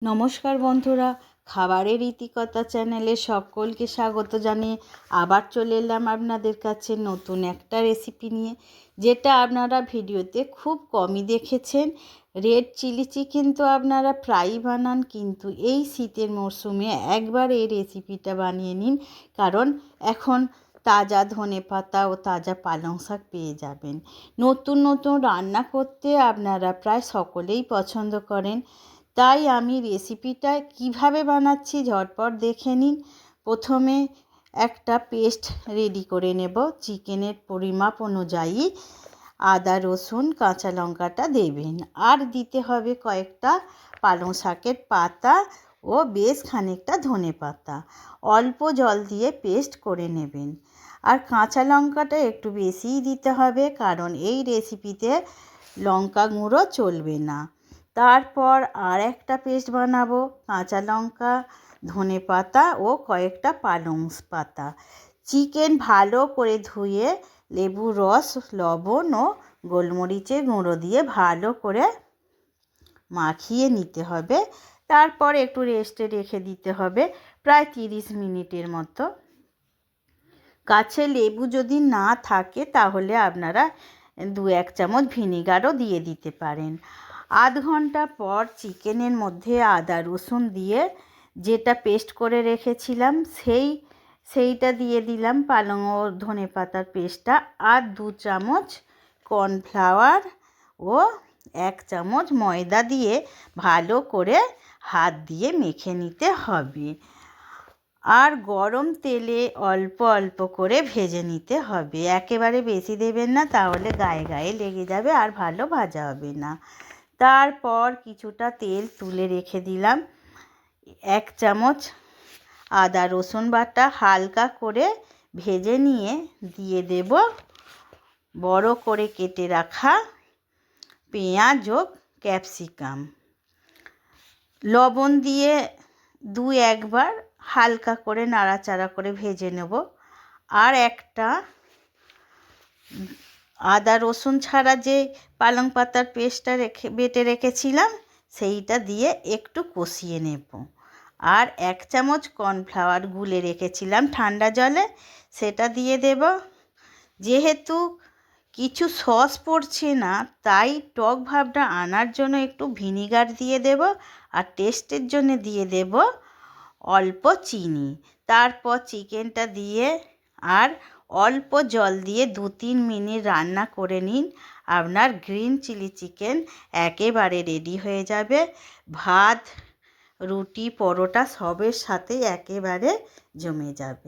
নমস্কার বন্ধুরা, খাবারের ইতিকথা চ্যানেলে সকলকে স্বাগত জানিয়ে আবার চলে এলাম আপনাদের কাছে নতুন একটা রেসিপি নিয়ে, যেটা আপনারা ভিডিওতে খুব কমই দেখেছেন। রেড চিলি চিকেন তো আপনারা প্রায়ই বানান, কিন্তু এই শীতের মরশুমে একবার এই রেসিপিটা বানিয়ে নিন, কারণ এখন তাজা ধনেপাতা ও তাজা পালং শাক পেয়ে যাবেন। নতুন নতুন রান্না করতে আপনারা প্রায় সকলেই পছন্দ করেন, তাই আমি রেসিপিটা কিভাবে বানাচ্ছি ঝটপট দেখে নিন। প্রথমে একটা পেস্ট রেডি করে নেব। চিকেনের পরিমাপ অনুযায়ী আদা, রসুন, কাঁচা লঙ্কাটা দেবেন, আর দিতে হবে কয়েকটা পালং শাকের পাতা ও বেশ খানিকটা ধনে পাতা। অল্প জল দিয়ে পেস্ট করে নেবেন, আর কাঁচা লঙ্কাটা একটু বেশিই দিতে হবে, কারণ এই রেসিপিতে লঙ্কা গুঁড়ো চলবে না। তারপর আর একটা পেস্ট বানাবো। কাঁচা লঙ্কা, ধনে পাতা ও কয়েকটা পালং পাতা। চিকেন ভালো করে ধুয়ে লেবুর রস, লবণ ও গোলমরিচের গুঁড়ো দিয়ে ভালো করে মাখিয়ে নিতে হবে। তারপর একটু রেস্টে রেখে দিতে হবে প্রায় 30 মিনিটের মতো। কাছে লেবু যদি না থাকে তাহলে আপনারা 2-1 চামচ ভিনিগারও দিয়ে দিতে পারেন। আধ ঘন্টা পর চিকেনের মধ্যে আদা রসুন দিয়ে যেটা পেস্ট করে রেখেছিলাম সেইটা দিয়ে দিলাম, পালং ও ধনে পাতার পেস্টটা, আর 2 চামচ কর্নফ্লাওয়ার ও 1 চামচ ময়দা দিয়ে ভালো করে হাত দিয়ে মেখে নিতে হবে। আর গরম তেলে অল্প অল্প করে ভেজে নিতে হবে। একেবারে বেশি দেবেন না, তাহলে গায়ে গায়ে লেগে যাবে আর ভালো ভাজা হবে না। তারপর কিছুটা তেল তুলে রেখে দিলাম। 1 চামচ আদা রসুন বাটা হালকা করে ভেজে নিয়ে দিয়ে দেব বড় করে কেটে রাখা পেঁয়াজ ও ক্যাপসিকাম। লবণ দিয়ে 2-1 বার হালকা করে নাড়াচাড়া করে ভেজে নেব। আর একটা আদা রসুন ছাড়া যে পালং পাতার পেস্টটা বেটে রেখেছিলাম সেইটা দিয়ে একটু কষিয়ে নেব। আর 1 চামচ কর্নফ্লাওয়ার গুলে রেখেছিলাম ঠান্ডা জলে, সেটা দিয়ে দেব। যেহেতু কিছু সস পড়ছে না, তাই টক ভাবটা আনার জন্য একটু ভিনিগার দিয়ে দেব, আর টেস্টের জন্য দিয়ে দেব অল্প চিনি। তারপর চিকেনটা দিয়ে আর অল্প জল দিয়ে 2-3 মিনিট রান্না করে নিন। আপনার গ্রিন চিলি চিকেন একেবারে রেডি হয়ে যাবে। ভাত, রুটি, পরোটা সবের সাথে একেবারে জমে যাবে।